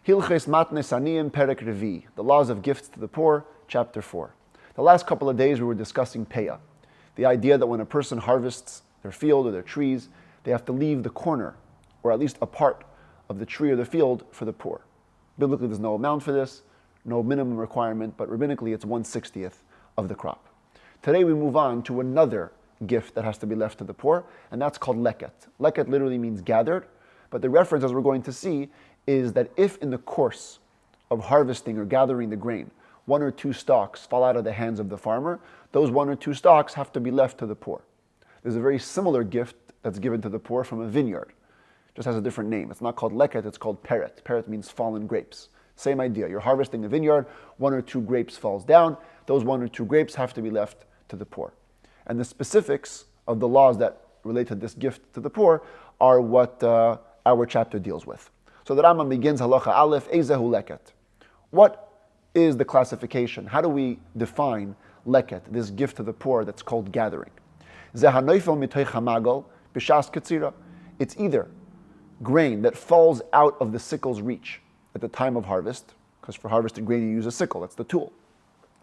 Hilchos Matnos Aniyim Perek Revi, the laws of gifts to the poor, chapter 4. The last couple of days we were discussing peah, the idea that when a person harvests their field or their trees, they have to leave the corner, or at least a part of the tree or the field for the poor. Biblically, there's no amount for this, no minimum requirement, but rabbinically it's 1/60th of the crop. Today we move on to another gift that has to be left to the poor, and that's called leket. Leket literally means gathered, but the reference, as we're going to see, is that if in the course of harvesting or gathering the grain, one or two stalks fall out of the hands of the farmer, those one or two stalks have to be left to the poor. There's a very similar gift that's given to the poor from a vineyard. Just has a different name. It's not called leket, it's called peret. Peret means fallen grapes. Same idea. You're harvesting a vineyard, one or two grapes falls down, those one or two grapes have to be left to the poor. And the specifics of the laws that relate to this gift to the poor are what our chapter deals with. So the Rambam begins halacha aleph, ezehu leket. What is the classification? How do we define leket, this gift to the poor that's called gathering? Zehanoifel mitoich hamagal b'shas katzira. It's either grain that falls out of the sickle's reach at the time of harvest, because for harvesting grain you use a sickle, that's the tool.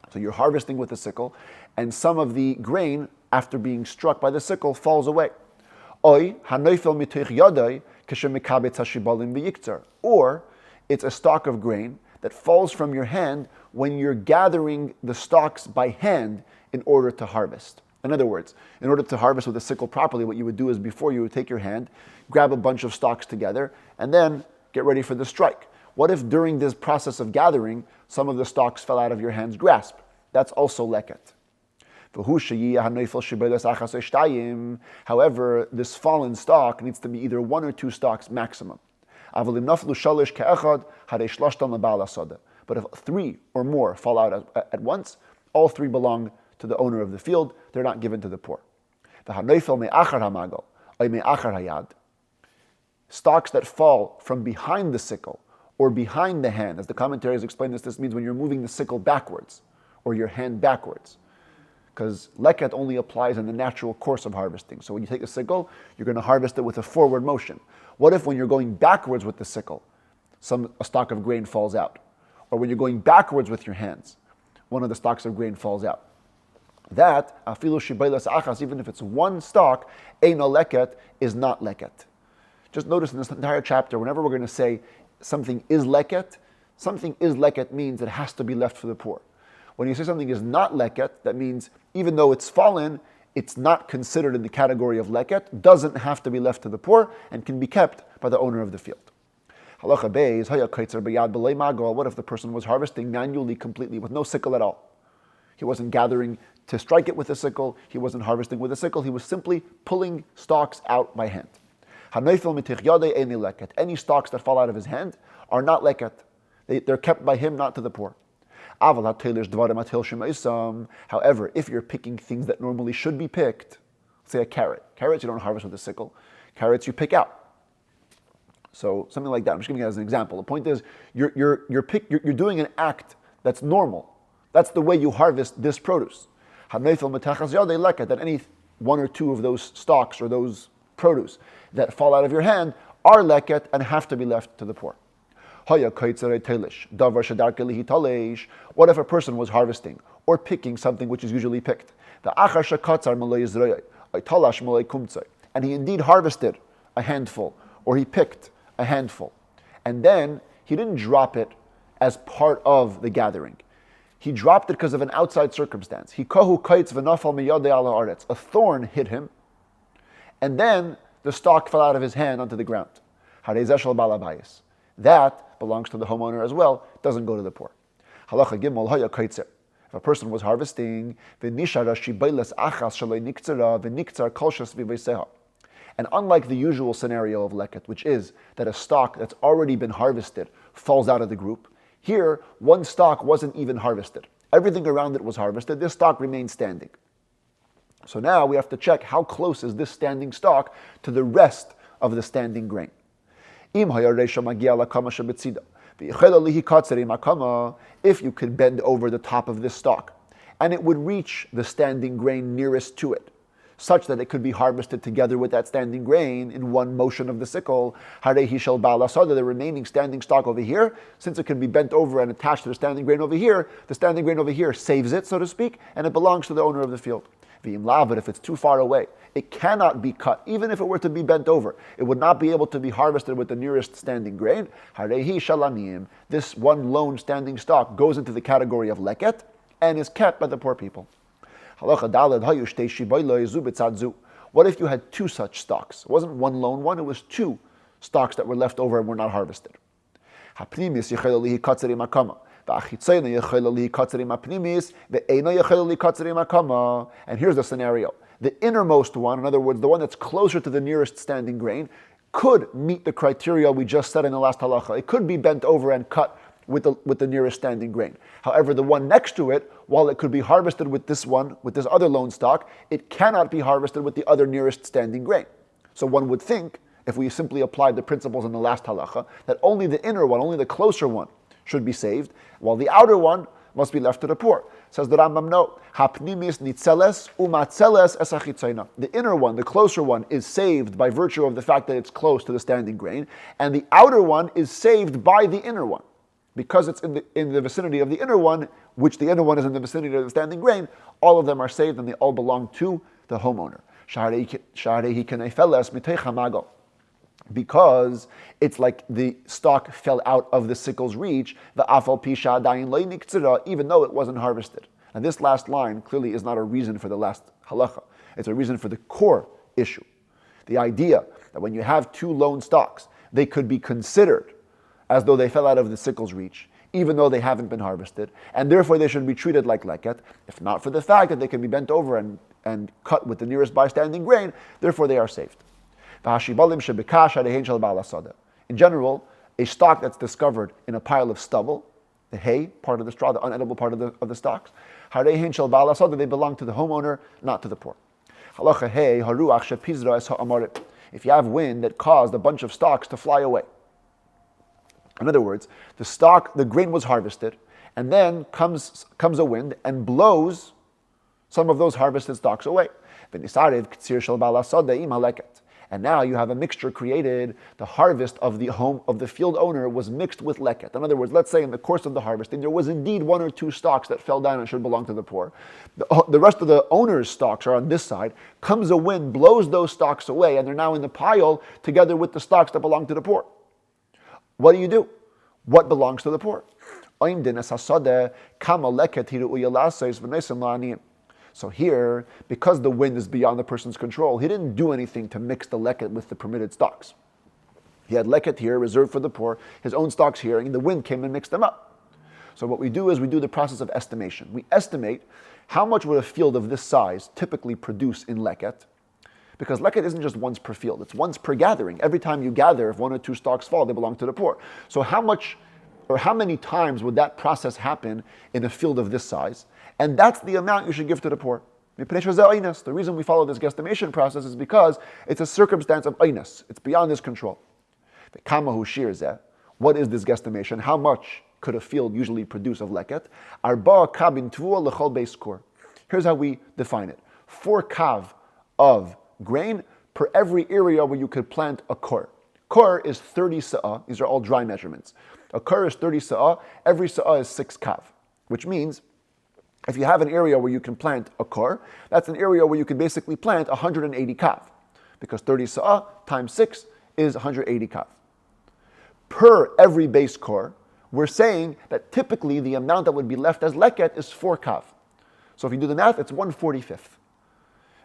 So you're harvesting with a sickle, and some of the grain, after being struck by the sickle, falls away. Or it's a stalk of grain that falls from your hand when you're gathering the stalks by hand in order to harvest. In other words, in order to harvest with a sickle properly, what you would do is before you would take your hand, grab a bunch of stalks together, and then get ready for the strike. What if during this process of gathering, some of the stalks fell out of your hand's grasp? That's also leket. However, this fallen stalk needs to be either one or two stalks maximum. But if three or more fall out at once, all three belong to the owner of the field. They're not given to the poor. Stalks that fall from behind the sickle or behind the hand, as the commentaries explain this means when you're moving the sickle backwards or your hand backwards. Because leket only applies in the natural course of harvesting. So when you take a sickle, you're going to harvest it with a forward motion. What if when you're going backwards with the sickle, a stalk of grain falls out? Or when you're going backwards with your hands, one of the stalks of grain falls out? That, afilu shibeilas achas, even if it's one stalk, eino leket, is not leket. Just notice in this entire chapter, whenever we're going to say something is leket means it has to be left for the poor. When you say something is not leket, that means even though it's fallen, it's not considered in the category of leket, doesn't have to be left to the poor, and can be kept by the owner of the field. Halacha beis, haya kaitzer b'yad b'lei magal. What if the person was harvesting manually, completely, with no sickle at all? He wasn't gathering to strike it with a sickle, he wasn't harvesting with a sickle, he was simply pulling stalks out by hand. Any stalks that fall out of his hand are not leket. They're kept by him, not to the poor. However, if you're picking things that normally should be picked, say a carrot. Carrots you don't harvest with a sickle. Carrots you pick out. So something like that. I'm just giving it as an example. The point is, you're doing an act that's normal. That's the way you harvest this produce. That any one or two of those stalks or those produce that fall out of your hand are leket and have to be left to the poor. What if a person was harvesting or picking something which is usually picked? And he indeed harvested a handful, or he picked a handful. And then he didn't drop it as part of the gathering. He dropped it because of an outside circumstance. A thorn hit him, and then the stalk fell out of his hand onto the ground. That belongs to the homeowner as well, doesn't go to the poor. Halacha gimel haya kaitzer. If a person was harvesting, and unlike the usual scenario of leket, which is that a stalk that's already been harvested falls out of the group, here one stalk wasn't even harvested. Everything around it was harvested, this stalk remained standing. So now we have to check how close is this standing stalk to the rest of the standing grain. If you could bend over the top of this stalk, and it would reach the standing grain nearest to it, such that it could be harvested together with that standing grain in one motion of the sickle. Harehi shel ba'al hasada, the remaining standing stalk over here, since it can be bent over and attached to the standing grain over here, the standing grain over here saves it, so to speak, and it belongs to the owner of the field. But if it's too far away, it cannot be cut, even if it were to be bent over. It would not be able to be harvested with the nearest standing grain. Harehi shel aniyim, this one lone standing stalk goes into the category of leket and is kept by the poor people. What if you had two such stalks? It wasn't one lone one, it was two stalks that were left over and were not harvested. And here's the scenario. The innermost one, in other words, the one that's closer to the nearest standing grain, could meet the criteria we just said in the last halacha. It could be bent over and cut with the nearest standing grain. However, the one next to it, while it could be harvested with this one, with this other lone stalk, it cannot be harvested with the other nearest standing grain. So one would think, if we simply applied the principles in the last halacha, that only the inner one, only the closer one, should be saved, while the outer one must be left to the poor. Says the Rambam, no. Hapnimis nitzeles umatzeles esachitzayna. The inner one, the closer one, is saved by virtue of the fact that it's close to the standing grain, and the outer one is saved by the inner one. Because it's in the vicinity of the inner one, which the inner one is in the vicinity of the standing grain, all of them are saved and they all belong to the homeowner. Because it's like the stalk fell out of the sickle's reach, even though it wasn't harvested. And this last line clearly is not a reason for the last halacha. It's a reason for the core issue. The idea that when you have two lone stalks, they could be considered as though they fell out of the sickle's reach, even though they haven't been harvested, and therefore they should be treated like leket, if not for the fact that they can be bent over and cut with the nearest bystanding grain, therefore they are saved. In general, a stalk that's discovered in a pile of stubble, the hay, part of the straw, the unedible part of the stalks, they belong to the homeowner, not to the poor. If you have wind that caused a bunch of stalks to fly away, in other words, the grain was harvested, and then comes a wind and blows some of those harvested stalks away. And now you have a mixture created. The harvest of the home of the field owner was mixed with leket. In other words, let's say in the course of the harvesting, there was indeed one or two stalks that fell down and should belong to the poor. The rest of the owner's stalks are on this side. Comes a wind, blows those stalks away, and they're now in the pile together with the stalks that belong to the poor. What do? What belongs to the poor? So here, because the wind is beyond the person's control, he didn't do anything to mix the leket with the permitted stalks. He had leket here, reserved for the poor, his own stalks here, and the wind came and mixed them up. So what we do is we do the process of estimation. We estimate how much would a field of this size typically produce in leket, because leket isn't just once per field, it's once per gathering. Every time you gather, if one or two stalks fall, they belong to the poor. So how many times would that process happen in a field of this size? And that's the amount you should give to the poor. The reason we follow this guesstimation process is because it's a circumstance of aynas. It's beyond his control. What is this guesstimation? How much could a field usually produce of leket? Here's how we define it. 4 kav of grain per every area where you could plant a kor. Kor is 30 sa'ah. These are all dry measurements. A kor is 30 sa'ah. Every sa'ah is 6 kav, which means if you have an area where you can plant a kor, that's an area where you can basically plant 180 kav, because 30 sa'ah times 6 is 180 kav. Per every base kor, we're saying that typically the amount that would be left as leket is 4 kav. So if you do the math, it's 1/45.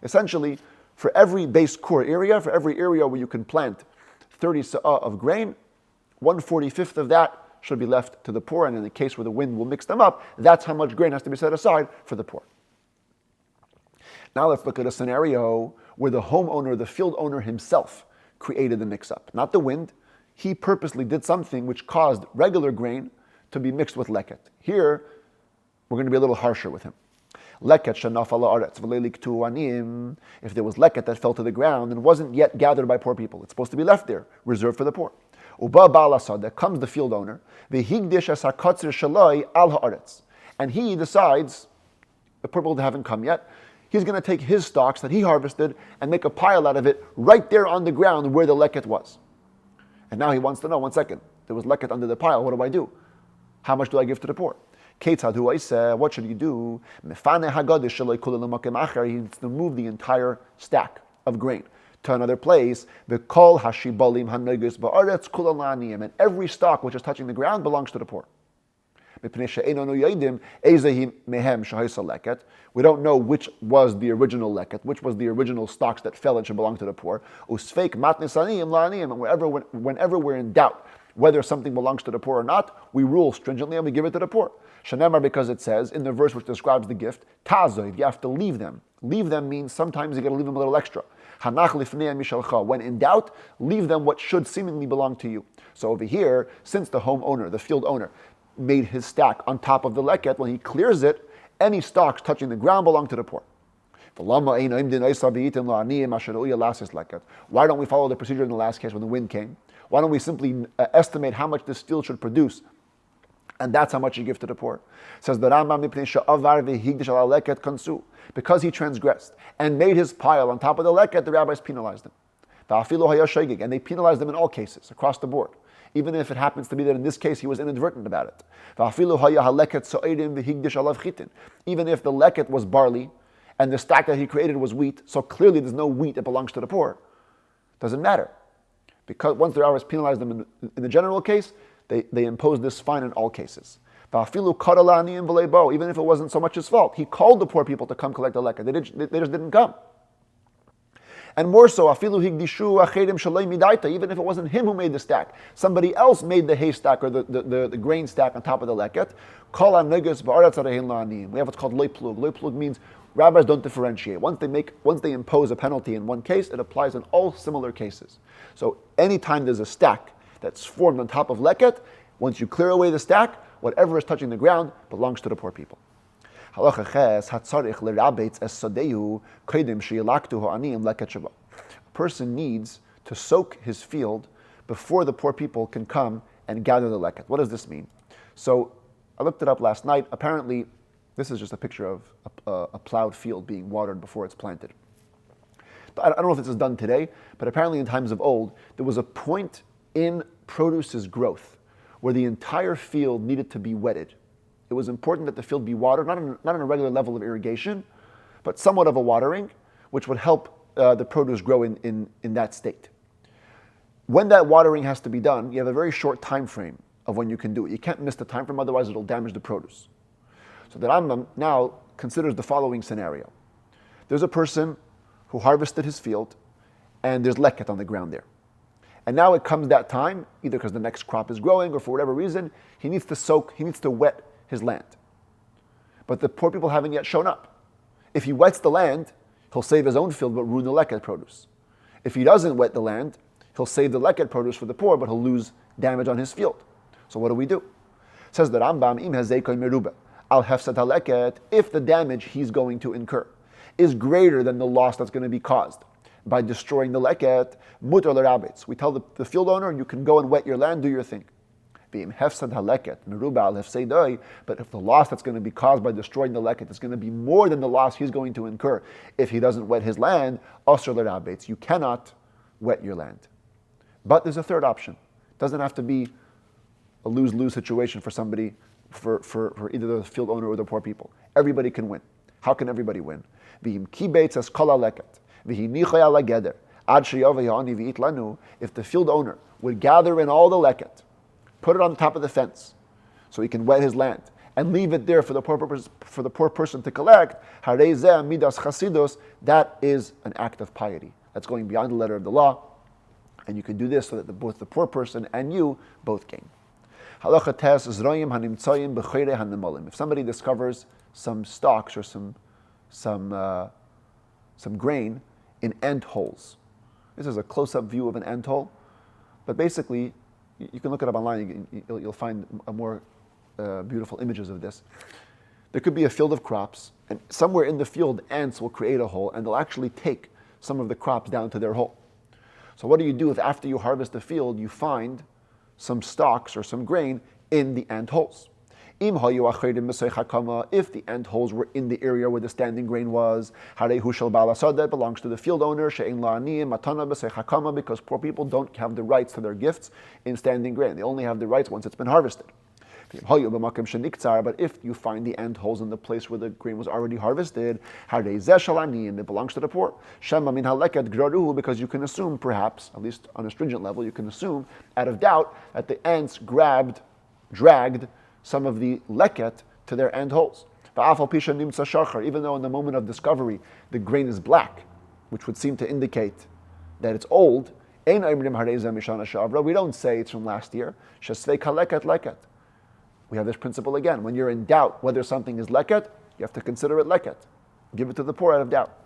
Essentially, for every base kor area, for every area where you can plant 30 sa'ah of grain, 1/45 of that should be left to the poor, and in the case where the wind will mix them up, that's how much grain has to be set aside for the poor. Now let's look at a scenario where the homeowner, the field owner himself, created the mix-up. Not the wind. He purposely did something which caused regular grain to be mixed with leket. Here, we're going to be a little harsher with him. Leket shenaf ala aretz v'leiliktu aniyim. If there was leket that fell to the ground and wasn't yet gathered by poor people, it's supposed to be left there, reserved for the poor. Uba ba'al asada, comes the field owner, v'higdish es hakatzir shaloi al haaretz, and he decides, the poor people haven't come yet, he's going to take his stalks that he harvested and make a pile out of it right there on the ground where the leket was. And now he wants to know, 1 second, there was leket under the pile, what do I do? How much do I give to the poor? What should you do? He needs to move the entire stack of grain to another place. And every stalk which is touching the ground belongs to the poor. We don't know which was the original leket, which was the original stalks that fell and should belong to the poor. And whenever we're in doubt whether something belongs to the poor or not, we rule stringently and we give it to the poor. Shanemar, because it says in the verse which describes the gift, tazoid, you have to leave them. Leave them means sometimes you got to leave them a little extra. When in doubt, leave them what should seemingly belong to you. So over here, since the homeowner, the field owner, made his stack on top of the leket, when he clears it, any stalks touching the ground belong to the poor. Why don't we follow the procedure in the last case when the wind came? Why don't we simply estimate how much this field should produce? And that's how much you give to the poor. Says the Rambam, because he transgressed and made his pile on top of the leket, the rabbis penalized him. And they penalized him in all cases, across the board. Even if it happens to be that in this case he was inadvertent about it. Even if the leket was barley and the stack that he created was wheat, so clearly there's no wheat that belongs to the poor. Doesn't matter. Because once the rabbis penalized them in the general case, they imposed this fine in all cases. Even if it wasn't so much his fault, he called the poor people to come collect the leket. They just didn't come. And more so, even if it wasn't him who made the stack, somebody else made the hay stack or the grain stack on top of the leket. We have what's called loy plug. Loy plug means rabbis don't differentiate. Once they impose a penalty in one case, it applies in all similar cases. So anytime there's a stack that's formed on top of leket, once you clear away the stack, whatever is touching the ground belongs to the poor people. A person needs to soak his field before the poor people can come and gather the leket. What does this mean? So I looked it up last night. Apparently, this is just a picture of a plowed field being watered before it's planted. I don't know if this is done today, but apparently in times of old, there was a point in produce's growth where the entire field needed to be wetted. It was important that the field be watered, not on a regular level of irrigation, but somewhat of a watering, which would help the produce grow in that state. When that watering has to be done, you have a very short time frame of when you can do it. You can't miss the time frame, otherwise it'll damage the produce. So the Rambam now considers the following scenario. There's a person who harvested his field, and there's leket on the ground there. And now it comes that time, either because the next crop is growing or for whatever reason, he needs to wet his land. But the poor people haven't yet shown up. If he wets the land, he'll save his own field but ruin the leket produce. If he doesn't wet the land, he'll save the leket produce for the poor, but he'll lose damage on his field. So what do we do? Says the Rambam, im hazekoi meruba, al hefsat haleket, if the damage he's going to incur is greater than the loss that's going to be caused by destroying the leket, mutar l'rabetz. We tell the field owner, you can go and wet your land, do your thing. But if the loss that's going to be caused by destroying the leket is going to be more than the loss he's going to incur if he doesn't wet his land, you cannot wet your land. But there's a third option. It doesn't have to be a lose-lose situation for somebody, for either the field owner or the poor people. Everybody can win. How can everybody win? If the field owner would gather in all the leket, put it on top of the fence so he can wet his land, and leave it there for the poor person to collect, that is an act of piety. That's going beyond the letter of the law, and you can do this so that both the poor person and you both gain. If somebody discovers some stalks or some grain in ant holes. This is a close-up view of an ant hole, but basically, you can look it up online. You'll find a more beautiful images of this. There could be a field of crops, and somewhere in the field, ants will create a hole, and they'll actually take some of the crops down to their hole. So what do you do if after you harvest the field, you find some stalks or some grain in the ant holes? If the end holes were in the area where the standing grain was, that belongs to the field owner, because poor people don't have the rights to their gifts in standing grain. They only have the rights once it's been harvested. But if you find the end holes in the place where the grain was already harvested, it belongs to the poor. Because you can assume, perhaps, at least on a stringent level, you can assume, out of doubt, that the ants dragged some of the leket to their end holes. Even though in the moment of discovery the grain is black, which would seem to indicate that it's old, we don't say it's from last year. We have this principle again. When you're in doubt whether something is leket, you have to consider it leket. Give it to the poor out of doubt.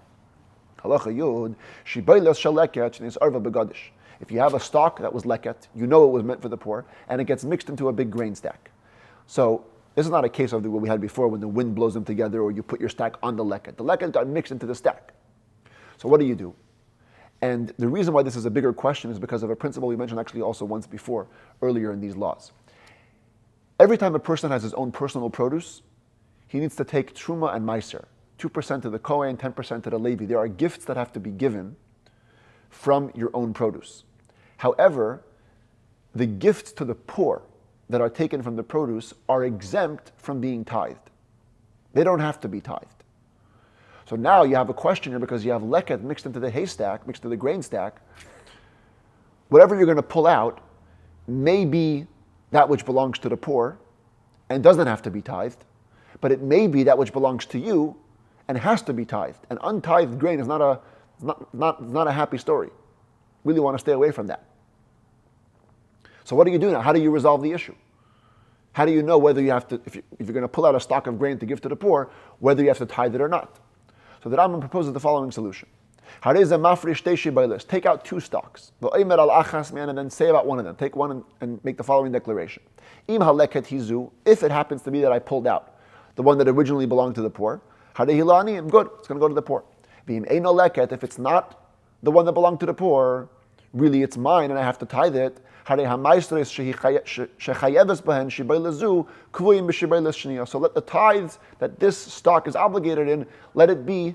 If you have a stalk that was leket, you know it was meant for the poor, and it gets mixed into a big grain stack. So this is not a case of what we had before when the wind blows them together or you put your stack on the leket. The leket got mixed into the stack. So what do you do? And the reason why this is a bigger question is because of a principle we mentioned actually also once before, earlier in these laws. Every time a person has his own personal produce, he needs to take truma and meiser, 2% to the Kohen, 10% to the Levi. There are gifts that have to be given from your own produce. However, the gifts to the poor that are taken from the produce are exempt from being tithed. They don't have to be tithed. So now you have a question here because you have leket mixed into the haystack, mixed to the grain stack. Whatever you're going to pull out may be that which belongs to the poor and doesn't have to be tithed, but it may be that which belongs to you and has to be tithed. And untithed grain is not a happy story. Really want to stay away from that. So what do you do now? How do you resolve the issue? How do you know whether you have to, if you're going to pull out a stock of grain to give to the poor, whether you have to tithe it or not? So the Rambam proposes the following solution. Take out 2 stalks, and then say about one of them. Take one and make the following declaration. If it happens to be that I pulled out the one that originally belonged to the poor, good, it's going to go to the poor. If it's not the one that belonged to the poor, really it's mine and I have to tithe it, so let the tithes that this stock is obligated in, let it be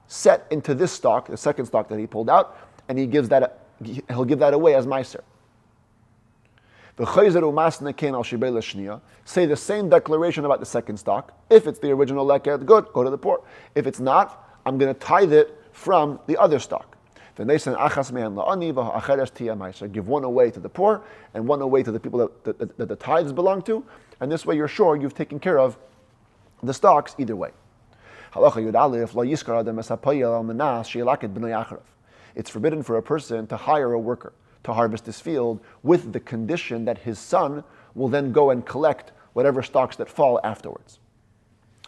set into this stock, the second stock that he pulled out, and he'll give that away as meiser. Say the same declaration about the second stock. If it's the original leket, good, go to the poor. If it's not, I'm going to tithe it from the other stock. Give one away to the poor and one away to the people that the tithes belong to, and this way you're sure you've taken care of the stocks either way. It's forbidden for a person to hire a worker to harvest his field with the condition that his son will then go and collect whatever stocks that fall afterwards.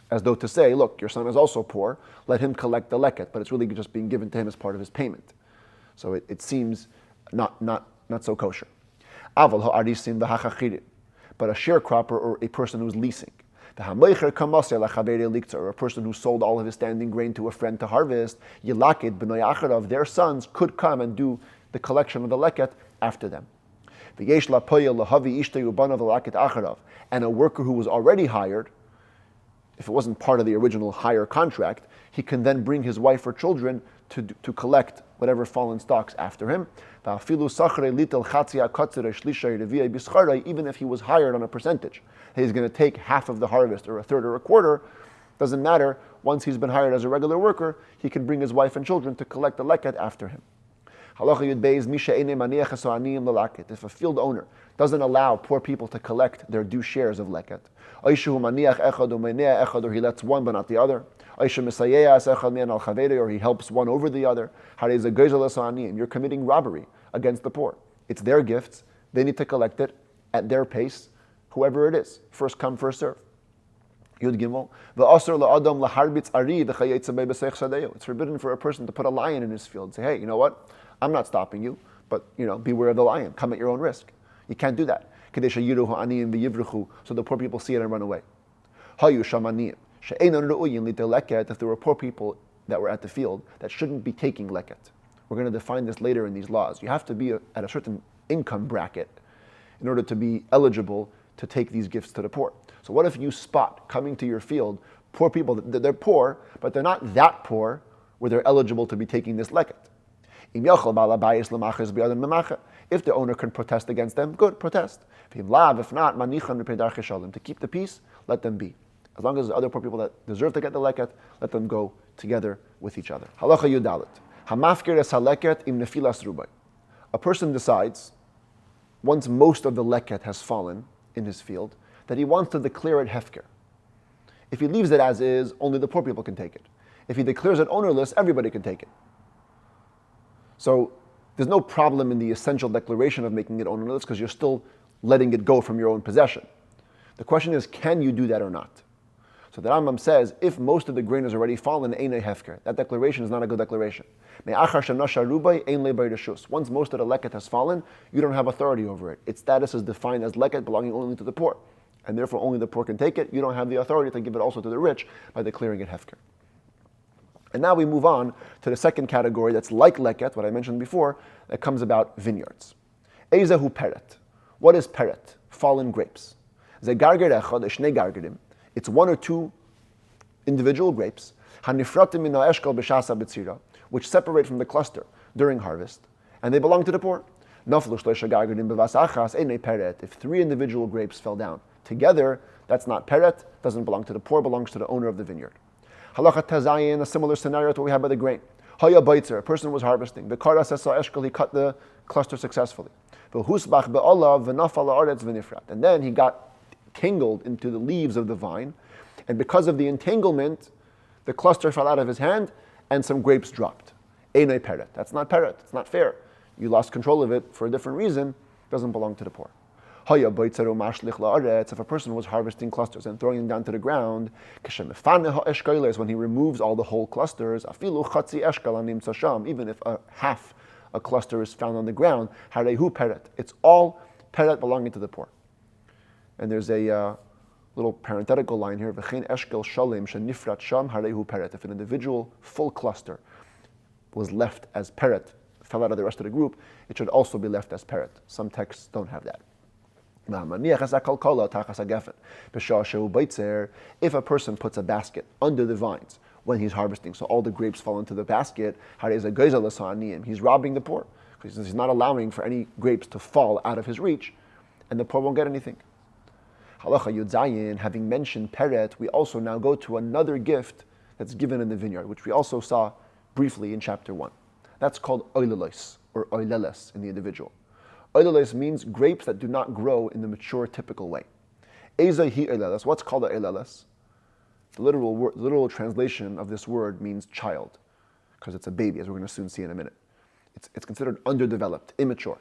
As though to say, look, your son is also poor, let him collect the leket, but it's really just being given to him as part of his payment. So it seems not so kosher. But a sharecropper or a person who's leasing, or a person who sold all of his standing grain to a friend to harvest, their sons could come and do the collection of the leket after them. And a worker who was already hired, if it wasn't part of the original hire contract, he can then bring his wife or children to collect whatever fallen stocks after him. Even if he was hired on a percentage, he's going to take half of the harvest or a third or a quarter, doesn't matter. Once he's been hired as a regular worker, he can bring his wife and children to collect the leket after him. If a field owner doesn't allow poor people to collect their due shares of leket, or he lets one but not the other, or he helps one over the other, you're committing robbery against the poor. It's their gifts. They need to collect it at their pace, whoever it is. First come, first serve. It's forbidden for a person to put a lion in his field and say, hey, you know what? I'm not stopping you, but beware of the lion. Come at your own risk. You can't do that. So the poor people see it and run away. If there were poor people that were at the field that shouldn't be taking leket, we're going to define this later in these laws. You have to be at a certain income bracket in order to be eligible to take these gifts to the poor. So what if you spot coming to your field poor people? They're poor, but they're not that poor where they're eligible to be taking this leket. If the owner can protest against them, good, protest. If not, to keep the peace, let them be. As long as there's other poor people that deserve to get the leket, let them go together with each other. Halacha Yudalet. Hamafkir es haleket im nefilas rubai. A person decides, once most of the leket has fallen in his field, that he wants to declare it hefker. If he leaves it as is, only the poor people can take it. If he declares it ownerless, everybody can take it. So there's no problem in the essential declaration of making it ownerless because you're still letting it go from your own possession. The question is, can you do that or not? So the Rambam says, if most of the grain is already fallen, einay hefker. That declaration is not a good declaration. Once most of the leket has fallen, you don't have authority over it. Its status is defined as leket belonging only to the poor. And therefore only the poor can take it. You don't have the authority to give it also to the rich by declaring it hefker. And now we move on to the second category that's like leket, what I mentioned before, that comes about vineyards. Ezahu peret. What is peret? Fallen grapes. Ze garger echad, shnei gargerim. It's one or two individual grapes, hanifratim min ha'eshkol b'shasa b'tzira, which separate from the cluster during harvest, and they belong to the poor. Naflu shleisha gargerim b'vas achas einei peret. If three individual grapes fell down together, that's not peret, doesn't belong to the poor, belongs to the owner of the vineyard. Halacha tazayin, a similar scenario to what we have by the grain. Haya baitzer, a person was harvesting. The karas esa eshkol, he cut the cluster successfully. V'husbach be'olav v'nafal ha'aretz v'nifrat. And then he got tangled into the leaves of the vine, and because of the entanglement, the cluster fell out of his hand, and some grapes dropped. Einay peret. That's not peret. It's not fair. You lost control of it for a different reason. It doesn't belong to the poor. If a person was harvesting clusters and throwing them down to the ground, when he removes all the whole clusters, even if half a cluster is found on the ground, it's all peret belonging to the poor. And there's a little parenthetical line here, if an individual full cluster was left as peret, fell out of the rest of the group, it should also be left as peret. Some texts don't have that. If a person puts a basket under the vines when he's harvesting, so all the grapes fall into the basket, he's robbing the poor, because he's not allowing for any grapes to fall out of his reach, and the poor won't get anything. Halacha Yud Zayin, having mentioned peret, we also now go to another gift that's given in the vineyard, which we also saw briefly in chapter 1. That's called oilelos, or oileles in the individual. Oileles means grapes that do not grow in the mature, typical way. Eza hi oileles. What's called a oileles? The literal translation of this word means child, because it's a baby, as we're going to soon see in a minute. It's considered underdeveloped, immature.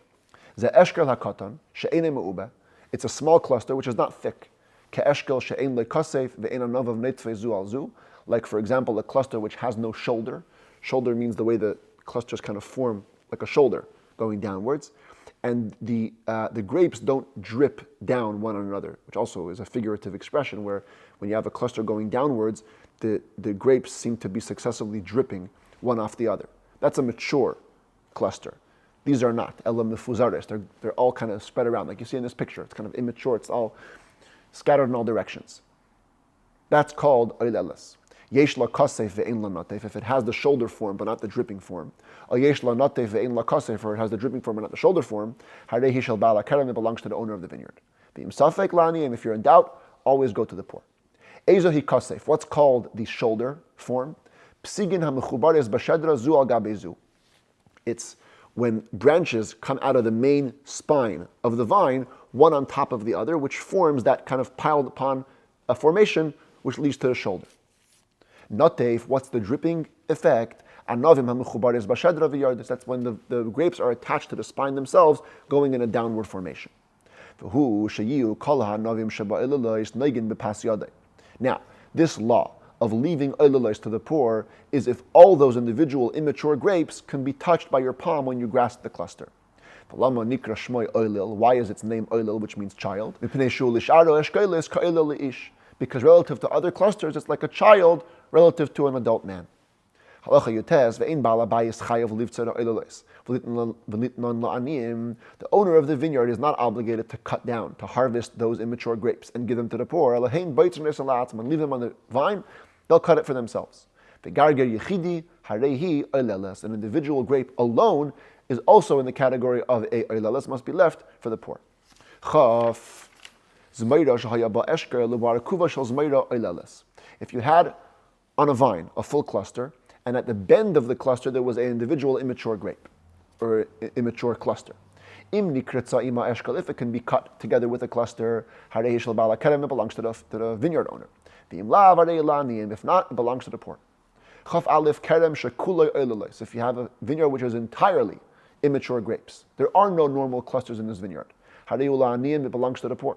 Ze eshkel hakatan, she'enei me'ubeh. It's a small cluster which is not thick. Ke'eshkel she'en le'kasef ve'en anavav netzvei zu al zu. Like, for example, a cluster which has no shoulder. Shoulder means the way the clusters kind of form like a shoulder going downwards. And the grapes don't drip down one on another, which also is a figurative expression where when you have a cluster going downwards, the grapes seem to be successively dripping one off the other. That's a mature cluster. These are not. Elam mefuzares. They're all kind of spread around. Like you see in this picture, it's kind of immature. It's all scattered in all directions. That's called oileles. Yesh la kasef ve'en la natef, if it has the shoulder form but not the dripping form. Or yesh la natef ve'en la kasef, or it has the dripping form but not the shoulder form. Harehi shel ba'al hakerem, it belongs to the owner of the vineyard. V'im safek lani, and if you're in doubt, always go to the poor. Ezohi kasef, what's called the shoulder form? Psigin ha'mechubares b'shedra zu al gabe zu. It's when branches come out of the main spine of the vine, one on top of the other, which forms that kind of piled upon a formation which leads to the shoulder. Natef, what's the dripping effect? Anavim ha'mechubares b'shedra v'yardis. That's when the grapes are attached to the spine themselves, going in a downward formation. Now, this law of leaving oilelos to the poor is if all those individual immature grapes can be touched by your palm when you grasp the cluster. Why is its name oilel, which means child? Because relative to other clusters, it's like a child relative to an adult man. Halacha Yotes, ve'ein ba'al habayis chayav livtzar ha'olelos. V'litnan la'aniyim. The owner of the vineyard is not obligated to cut down, to harvest those immature grapes and give them to the poor. Elahein baitzar nesan la'atzman, leave them on the vine, they'll cut it for themselves. Ve'garger yechidi harehi olelos. An individual grape alone is also in the category of a olelos, must be left for the poor. Chaf. If you had on a vine a full cluster, and at the bend of the cluster there was an individual immature grape, or immature cluster. If it can be cut together with a cluster, it belongs to the vineyard owner. If not, it belongs to the poor. If you have a vineyard which is entirely immature grapes, there are no normal clusters in this vineyard. It belongs to the poor.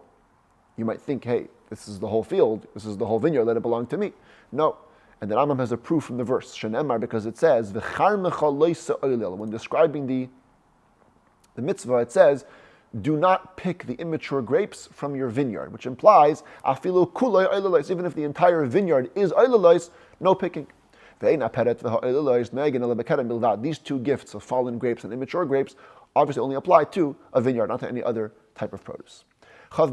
You might think, hey, this is the whole field, this is the whole vineyard, let it belong to me. No. And the Rambam has a proof from the verse, Shenemar, because it says, when describing the mitzvah, it says, do not pick the immature grapes from your vineyard, which implies, even if the entire vineyard is oilelos, no picking. These two gifts of fallen grapes and immature grapes obviously only apply to a vineyard, not to any other type of produce. Poor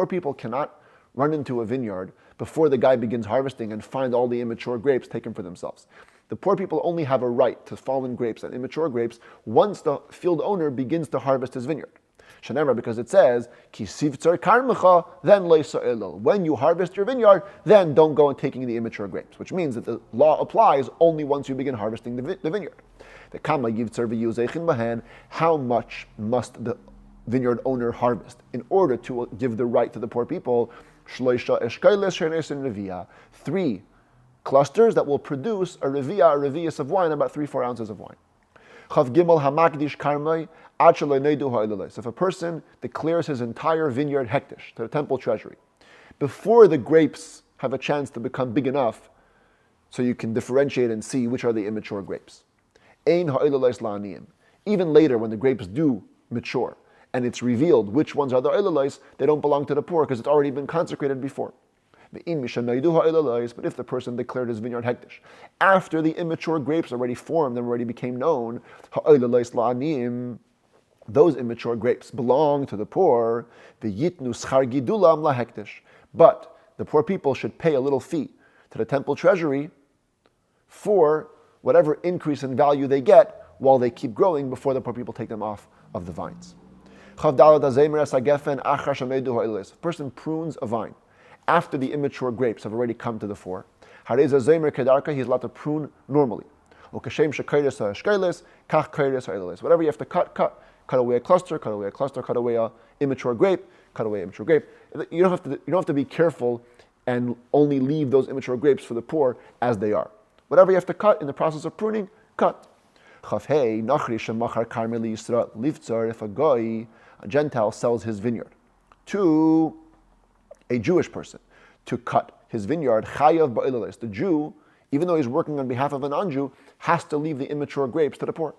people cannot run into a vineyard before the guy begins harvesting and find all the immature grapes taken for themselves. The poor people only have a right to fallen grapes and immature grapes once the field owner begins to harvest his vineyard. Because it says, then when you harvest your vineyard, then don't go and taking the immature grapes, which means that the law applies only once you begin harvesting the vineyard. How much must the vineyard owner harvest in order to give the right to the poor people? 3 clusters that will produce a revius of wine, about 3-4 ounces of wine. If a person declares his entire vineyard hektish to the temple treasury, before the grapes have a chance to become big enough so you can differentiate and see which are the immature grapes. Even later, when the grapes do mature and it's revealed which ones are the oilelos, they don't belong to the poor because it's already been consecrated before. But if the person declared his vineyard hektish after the immature grapes already formed and already became known, those immature grapes belong to the poor. But the poor people should pay a little fee to the temple treasury for whatever increase in value they get while they keep growing before the poor people take them off of the vines. If a person prunes a vine after the immature grapes have already come to the fore, he's allowed to prune normally. Whatever you have to cut away a cluster, cut away an immature grape, cut away an immature grape. You don't have to be careful and only leave those immature grapes for the poor as they are. Whatever you have to cut in the process of pruning, cut. If a Gentile sells his vineyard to a Jewish person to cut his vineyard, the Jew, even though he's working on behalf of a non-Jew, has to leave the immature grapes to the poor.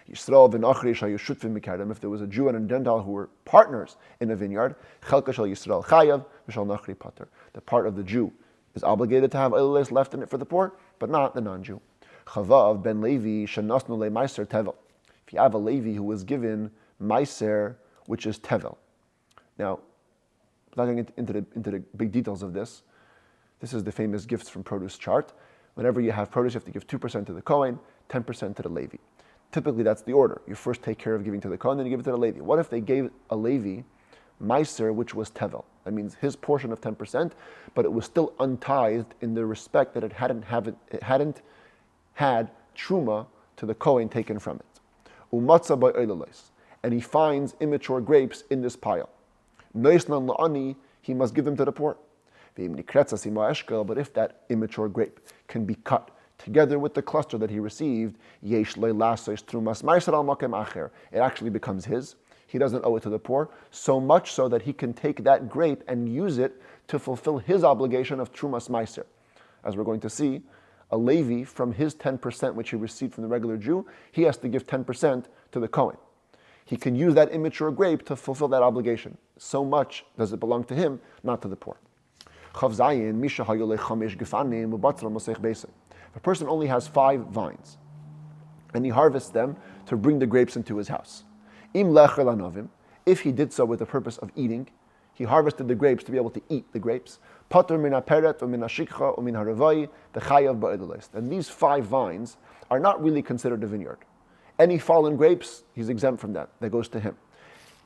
If there was a Jew and a Gentile who were partners in a vineyard, the part of the Jew is obligated to have oilelos left in it for the poor, but not the non-Jew. If you have a Levi who was given meiser, which is tevel. Now, without getting into the big details of this, this is the famous gifts from produce chart. Whenever you have produce, you have to give 2% to the Kohen, 10% to the Levi. Typically, that's the order. You first take care of giving to the Kohen, then you give it to the Levi. What if they gave a Levi meiser, which was tevel? That means his portion of 10%, but it was still untithed in the respect that it hadn't had truma to the Kohen taken from it. Umatza by oilelos, and he finds immature grapes in this pile. Noisnan la'ani, he must give them to the poor. But if that immature grape can be cut together with the cluster that he received, it actually becomes his. He doesn't owe it to the poor, so much so that he can take that grape and use it to fulfill his obligation of Trumas Meiser. As we're going to see, a Levi, from his 10% which he received from the regular Jew, he has to give 10% to the Kohen. He can use that immature grape to fulfill that obligation. So much does it belong to him, not to the poor. Chav Zayin, Misha Hayolei Chamesh Gefanim, Ubatzra Mosech Beisim. If a person only has 5 vines, and he harvests them to bring the grapes into his house. Im lecher lanovim, if he did so with the purpose of eating, he harvested the grapes to be able to eat the grapes. Patur min haperet u'min hashikcha u'min haravai v'chayav ba'edelos. And these 5 vines are not really considered a vineyard. Any fallen grapes, he's exempt from that. That goes to him.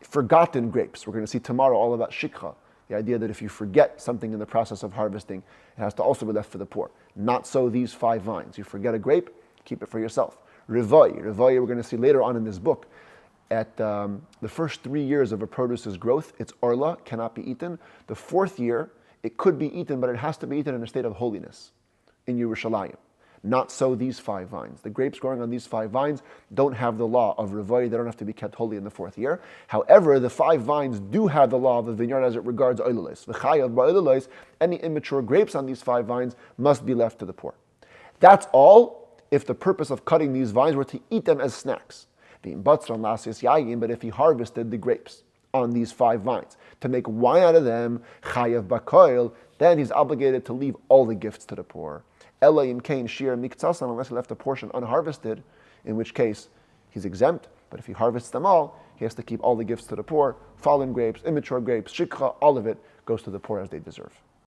Forgotten grapes. We're going to see tomorrow all about shikha. The idea that if you forget something in the process of harvesting, it has to also be left for the poor. Not so these 5 vines. You forget a grape, keep it for yourself. Rivai we're going to see later on in this book. At the first 3 years of a produce's growth, it's orla, cannot be eaten. The 4th year, it could be eaten, but it has to be eaten in a state of holiness in Yerushalayim. Not so these 5 vines. The grapes growing on these 5 vines don't have the law of rivai. They don't have to be kept holy in the 4th year. However, the 5 vines do have the law of the vineyard as it regards oilulis. V'chayav ba'oilulis, any immature grapes on these 5 vines must be left to the poor. That's all if the purpose of cutting these vines were to eat them as snacks. But if he harvested the grapes on these 5 vines to make wine out of them, chayav bakoil, then he's obligated to leave all the gifts to the poor. Elayim kain shir mikzasan, unless he left a portion unharvested, in which case he's exempt. But if he harvests them all, he has to keep all the gifts to the poor. Fallen grapes, immature grapes, shikha, all of it goes to the poor as they deserve.